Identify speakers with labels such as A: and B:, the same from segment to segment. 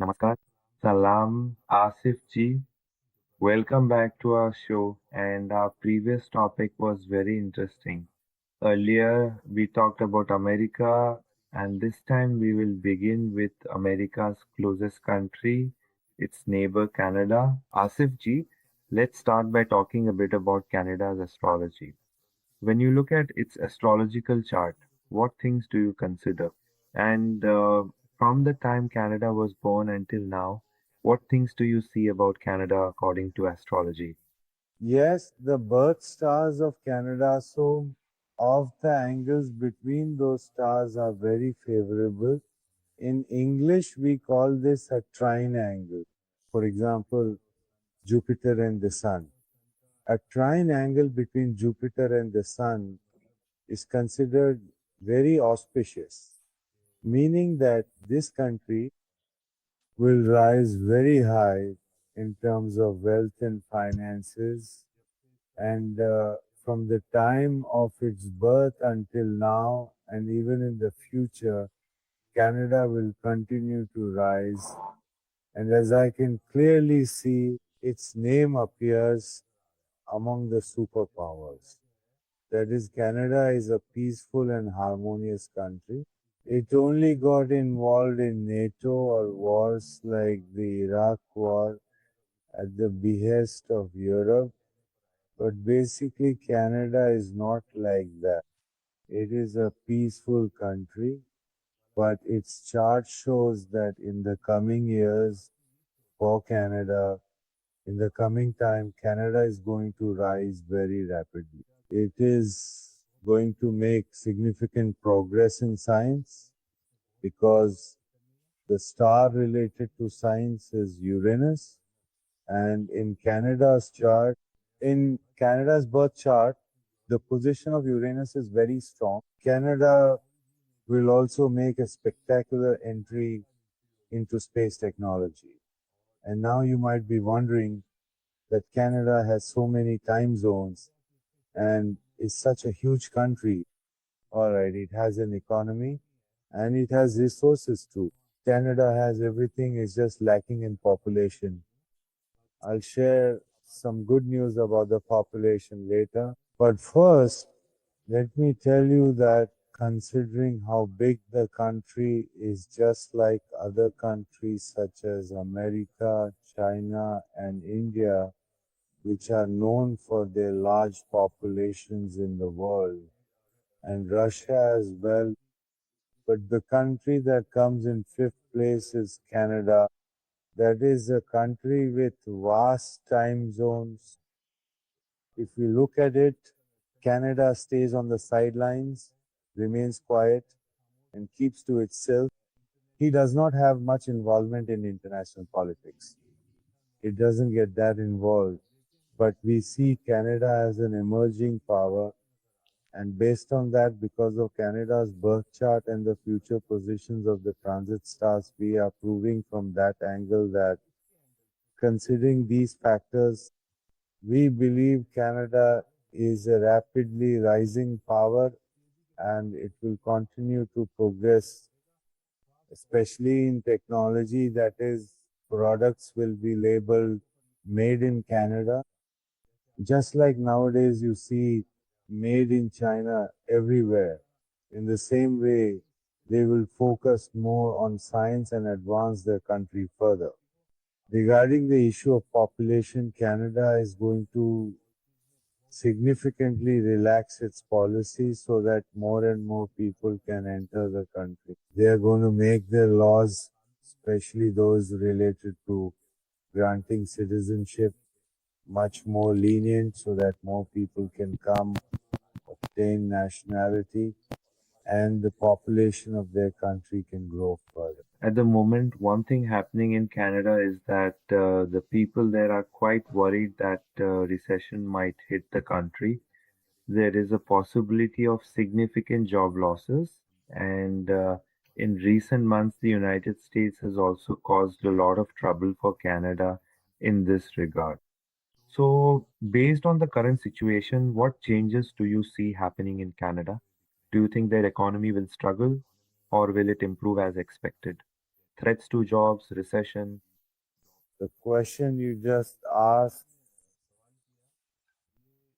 A: Namaskar. Salam, Asif ji. Welcome back to our show. And our previous topic was very interesting. Earlier, we talked about America, and this time we will begin with America's closest country, its neighbor, Canada. Asif ji, let's start by talking a bit about Canada's astrology. When you look at its astrological chart, what things do you consider? And from the time Canada was born until now, what things do you see about Canada according to astrology?
B: Yes, the birth stars of Canada, so of the angles between those stars are very favorable. In English, we call this a trine angle. For example, Jupiter and the Sun. A trine angle between Jupiter and the Sun is considered very auspicious, meaning that this country will rise very high in terms of wealth and finances. And from the time of its birth until now, and even in the future, Canada will continue to rise. And as I can clearly see, its name appears among the superpowers. That is, Canada is a peaceful and harmonious country. It only got involved in NATO or wars like the Iraq War at the behest of Europe. But basically, Canada is not like that. It is a peaceful country, but its chart shows that in the coming years for Canada, in the coming time, Canada is going to rise very rapidly. It is going to make significant progress in science because the star related to science is Uranus. And in Canada's birth chart, the position of Uranus is very strong. Canada will also make a spectacular entry into space technology. And now you might be wondering that Canada has so many time zones and is such a huge country. All right, it has an economy and it has resources too. Canada has everything, it's just lacking in population. I'll share some good news about the population later. But first, let me tell you that considering how big the country is, just like other countries such as America, China, and India, which are known for their large populations in the world, and Russia as well. But the country that comes in fifth place is Canada. That is a country with vast time zones. If you look at it, Canada stays on the sidelines, remains quiet, and keeps to itself. He does not have much involvement in international politics. It doesn't get that involved. But we see Canada as an emerging power. And based on that, because of Canada's birth chart and the future positions of the transit stars, we are proving from that angle that considering these factors, we believe Canada is a rapidly rising power and it will continue to progress, especially in technology. That is, products will be labeled made in Canada. Just like nowadays you see made in China everywhere. In the same way, they will focus more on science and advance their country further. Regarding the issue of population, Canada is going to significantly relax its policies so that more and more people can enter the country. They are going to make their laws, especially those related to granting citizenship, much more lenient so that more people can come, obtain nationality, and the population of their country can grow further.
A: At the moment, one thing happening in Canada is that the people there are quite worried that recession might hit the country. There is a possibility of significant job losses, and in recent months, the United States has also caused a lot of trouble for Canada in this regard. So, based on the current situation, what changes do you see happening in Canada? Do you think their economy will struggle or will it improve as expected? threats to jobs, recession.
B: The question you just asked,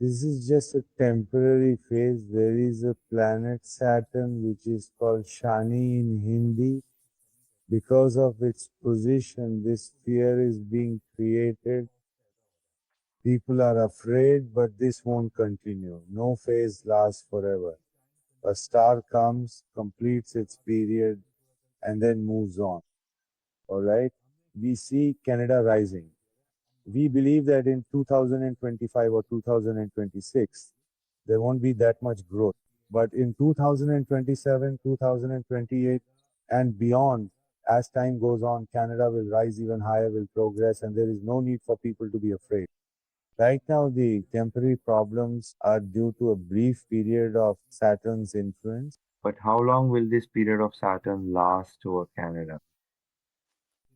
B: this is just a temporary phase. There is a planet Saturn which is called Shani in Hindi. Because of its position, this fear is being created. People are afraid, but this won't continue. No phase lasts forever. A star comes, completes its period, and then moves on. All right? We see Canada rising. We believe that in 2025 or 2026, there won't be that much growth. But in 2027, 2028, and beyond, as time goes on, Canada will rise even higher, will progress, and there is no need for people to be afraid. Right now, the temporary problems are due to a brief period of Saturn's influence.
A: But how long will this period of Saturn last over Canada?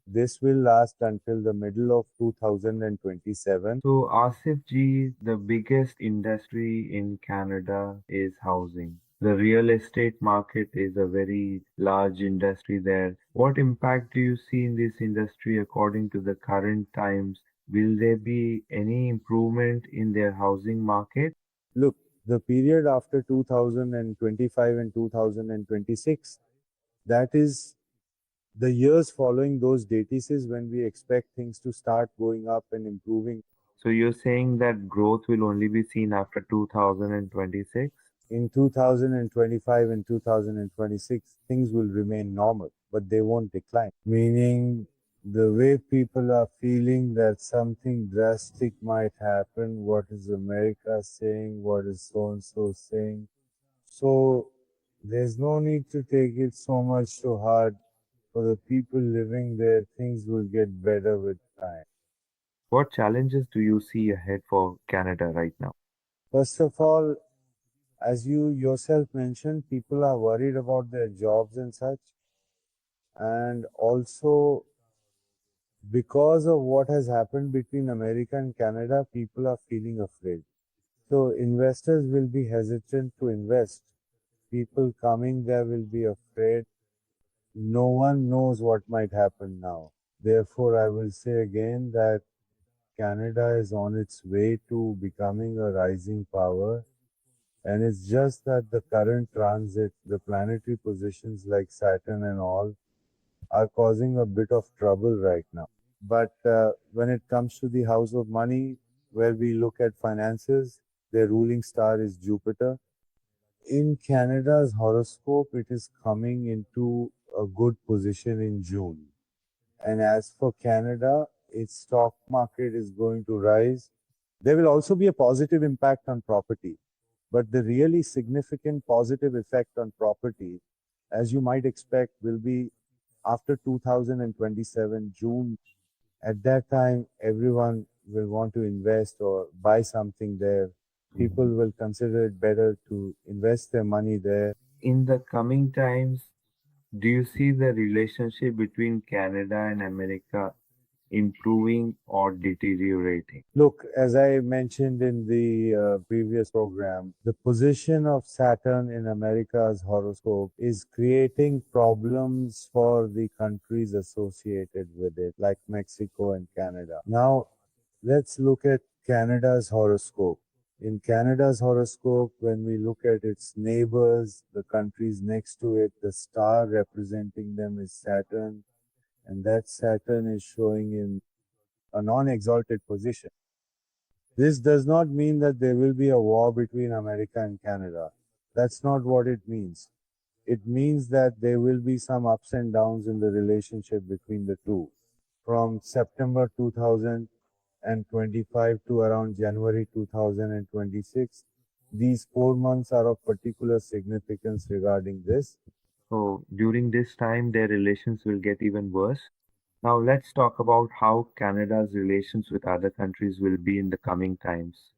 B: This will last until the middle of 2027.
A: So, Asif ji, the biggest industry in Canada is housing. The real estate market is a very large industry there. What impact do you see in this industry according to the current times? Will there be any improvement in their housing market?
B: Look, the period after 2025 and 2026, that is the years following those dates when we expect things to start going up and improving.
A: So, you're saying that growth will only be seen after 2026?
B: In 2025 and 2026, things will remain normal, but they won't decline. Meaning, the way people are feeling that something drastic might happen, what is America saying, what is so and so saying. So, there's no need to take it so much to heart. For the people living there, things will get better with time.
A: What challenges do you see ahead for Canada right now?
B: First of all, as you yourself mentioned, people are worried about their jobs and such. And also, because of what has happened between America and Canada, people are feeling afraid. So, investors will be hesitant to invest. People coming there will be afraid. No one knows what might happen now. Therefore, I will say again that Canada is on its way to becoming a rising power. And it's just that the current transit, the planetary positions like Saturn and all, are causing a bit of trouble right now. But when it comes to the house of money, where we look at finances, their ruling star is Jupiter. In Canada's horoscope, it is coming into a good position in June. And as for Canada, its stock market is going to rise. There will also be a positive impact on property. But the really significant positive effect on property, as you might expect, will be after 2027 June. At that time, everyone will want to invest or buy something there. People will consider it better to invest their money there.
A: In the coming times, do you see the relationship between Canada and America improving or deteriorating?
B: Look, as I mentioned in the previous program, the position of Saturn in America's horoscope is creating problems for the countries associated with it, like Mexico and Canada. Now, let's look at Canada's horoscope. In Canada's horoscope, when we look at its neighbors, the countries next to it, the star representing them is Saturn, and that Saturn is showing in a non exalted position. This does not mean that there will be a war between America and Canada. That's not what it means. It means that there will be some ups and downs in the relationship between the two. From September 2025 to around January 2026, these 4 months are of particular significance regarding this.
A: So during this time, their relations will get even worse. Now let's talk about how Canada's relations with other countries will be in the coming times.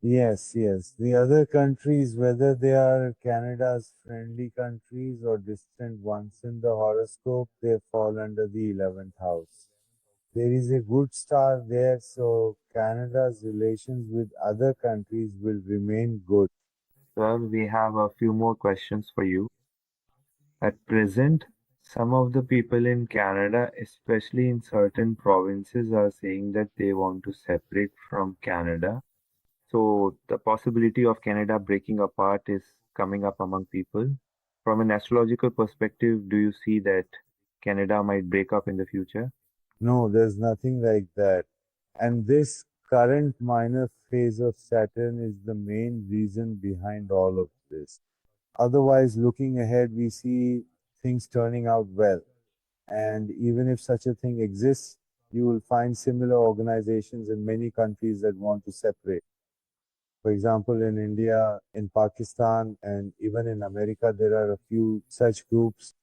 B: Yes, yes. The other countries, whether they are Canada's friendly countries or distant ones in the horoscope, they fall under the 11th house. There is a good star there, so Canada's relations with other countries will remain good.
A: Well, we have a few more questions for you. At present, Some of the people in Canada, especially in certain provinces, are saying that they want to separate from Canada. So the possibility of Canada breaking apart is coming up among people. From an astrological perspective, do you see that Canada might break up in the future?
B: No, there's nothing like that. And this current minor phase of Saturn is the main reason behind all of this. Otherwise, looking ahead, we see things turning out well. And even if such a thing exists, you will find similar organizations in many countries that want to separate. For example, in India, in Pakistan, and even in America, there are a few such groups.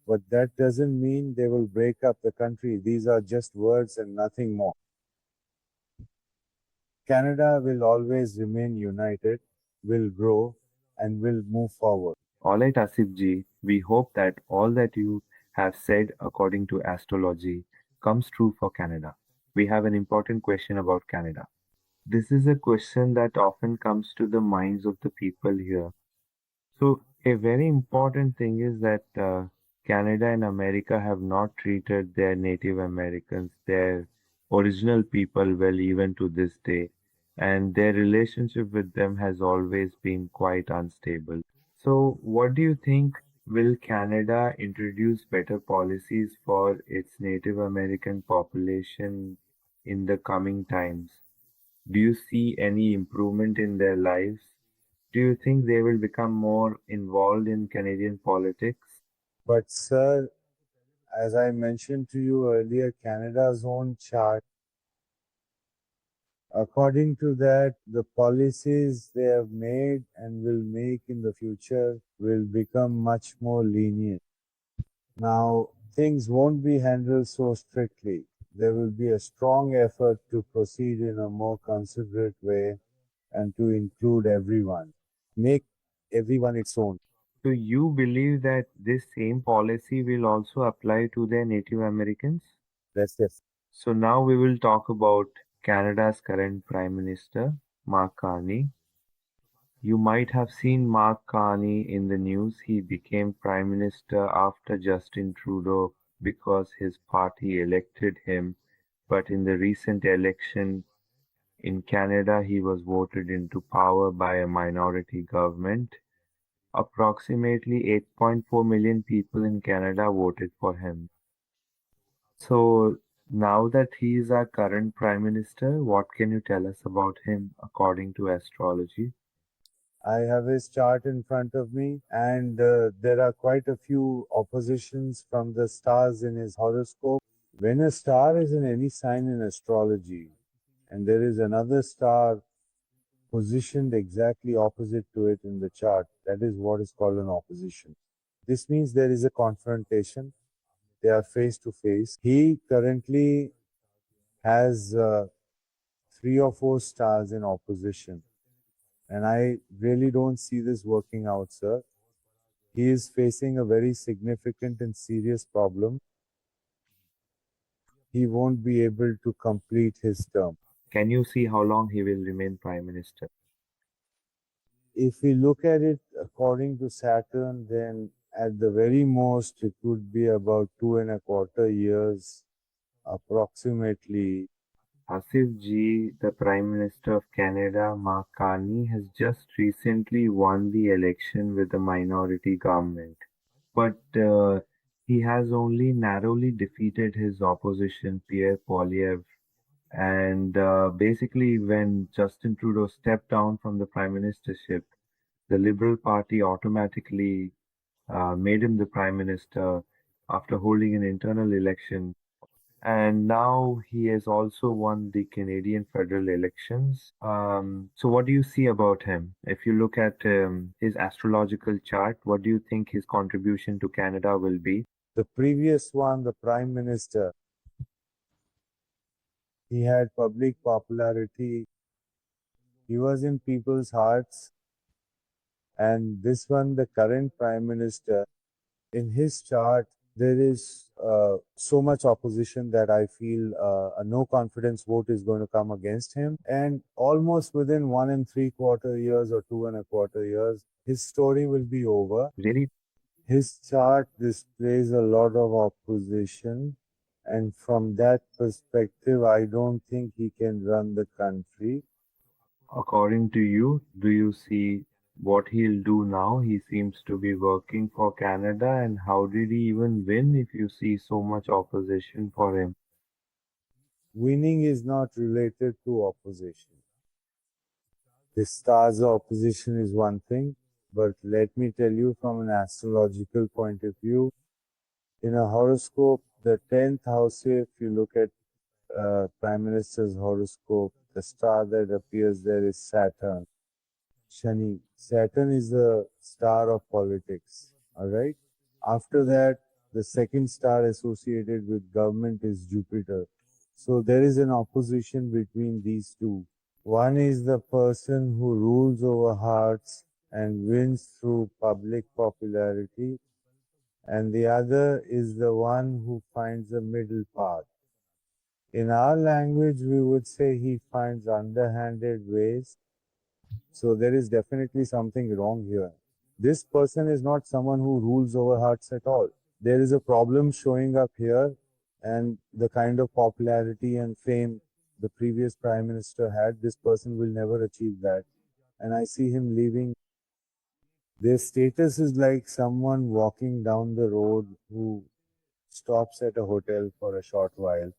B: But that doesn't mean they will break up the country. These are just words and nothing more. Canada will always remain united, will grow, and will move forward.
A: All right, Asif ji, we hope that all that you have said according to astrology comes true for Canada. We have an important question about Canada. This is a question that often comes to the minds of the people here. So, a very important thing is that Canada and America have not treated their Native Americans, their original people, well, even to this day. And their relationship with them has always been quite unstable. So, what do you think? Will Canada introduce better policies for its Native American population in the coming times? Do you see any improvement in their lives? Do you think they will become more involved in Canadian politics?
B: But, sir, as I mentioned to you earlier, Canada's own chart, according to that, the policies they have made and will make in the future will become much more lenient. Now, things won't be handled so strictly. There will be a strong effort to proceed in a more considerate way and to include everyone, make everyone its own.
A: Do you believe that this same policy will also apply to their Native Americans?
B: That's it.
A: So now we will talk about Canada's current Prime Minister, Mark Carney. You might have seen Mark Carney in the news. He became Prime Minister after Justin Trudeau because his party elected him. But in the recent election in Canada, he was voted into power by a minority government. Approximately 8.4 million people in Canada voted for him. So now that he is our current Prime Minister, what can you tell us about him according to astrology?
B: I have his chart in front of me, and there are quite a few oppositions from the stars in his horoscope. When a star is in any sign in astrology, and there is another star positioned exactly opposite to it in the chart, that is what is called an opposition. This means there is a confrontation, they are face to face. He currently has 3 or 4 stars in opposition, and I really don't see this working out, sir. He is facing a very significant and serious problem. He won't be able to complete his term.
A: Can you see how long he will remain Prime Minister?
B: If we look at it according to Saturn, then at the very most it would be about 2.25 years, approximately.
A: Asif Ji, the Prime Minister of Canada, Mark Carney, has just recently won the election with a minority government. But he has only narrowly defeated his opposition, Pierre Poilievre. And basically, when Justin Trudeau stepped down from the prime ministership, the Liberal Party automatically made him the prime minister after holding an internal election. And now he has also won the Canadian federal elections. So, what do you see about him? If you look at his astrological chart, what do you think his contribution to Canada will be?
B: The previous one, the Prime Minister, he had public popularity, he was in people's hearts, and this one, the current Prime Minister, in his chart, there is so much opposition that I feel a no confidence vote is going to come against him. And almost within 1.75 years or 2.25 years, his story will be over.
A: Really?
B: His chart displays a lot of opposition, and from that perspective, I don't think he can run the country.
A: According to you, do you see what he'll do now? He seems to be working for Canada, and how did he even win if you see so much opposition for him?
B: Winning is not related to opposition. The stars opposition is one thing, but let me tell you from an astrological point of view, in a horoscope, the 10th house, if you look at Prime Minister's horoscope, the star that appears there is Saturn. Shani. Saturn is the star of politics. All right. After that, the second star associated with government is Jupiter. So there is an opposition between these two. One is the person who rules over hearts and wins through public popularity, and the other is the one who finds a middle path. In our language, we would say he finds underhanded ways. So there is definitely something wrong here. This person is not someone who rules over hearts at all. There is a problem showing up here, and the kind of popularity and fame the previous prime minister had, this person will never achieve that. And I see him leaving. Their status is like someone walking down the road who stops at a hotel for a short while.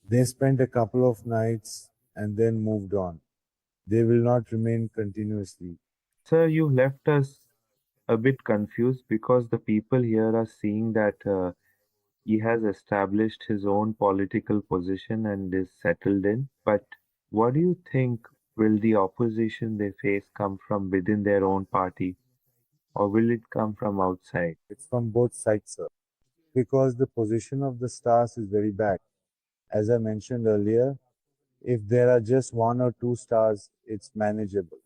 B: They spent a couple of nights and then moved on. They will not remain continuously.
A: Sir, you left us a bit confused because the people here are seeing that he has established his own political position and is settled in. But what do you think, will the opposition they face come from within their own party or will it come from outside?
B: It's from both sides, sir, because the position of the stars is very bad. As I mentioned earlier, if there are just one or two stars, it's manageable.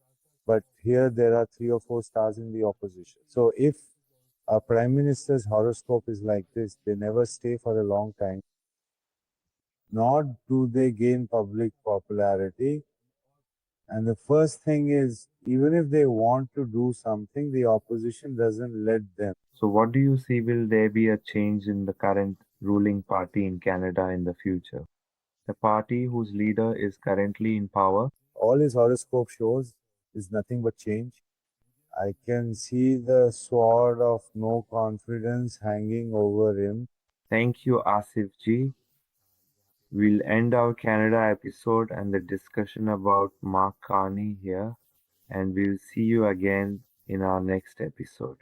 B: But here there are three or four stars in the opposition. So if a prime minister's horoscope is like this, they never stay for a long time, nor do they gain public popularity. And the first thing is, even if they want to do something, the opposition doesn't let them.
A: So, what do you see? Will there be a change in the current ruling party in Canada in the future? The party whose leader is currently in power.
B: All his horoscope shows is nothing but change. I can see the sword of no confidence hanging over him.
A: Thank you, Asif ji. We'll end our Canada episode and the discussion about Mark Carney here, and we'll see you again in our next episode.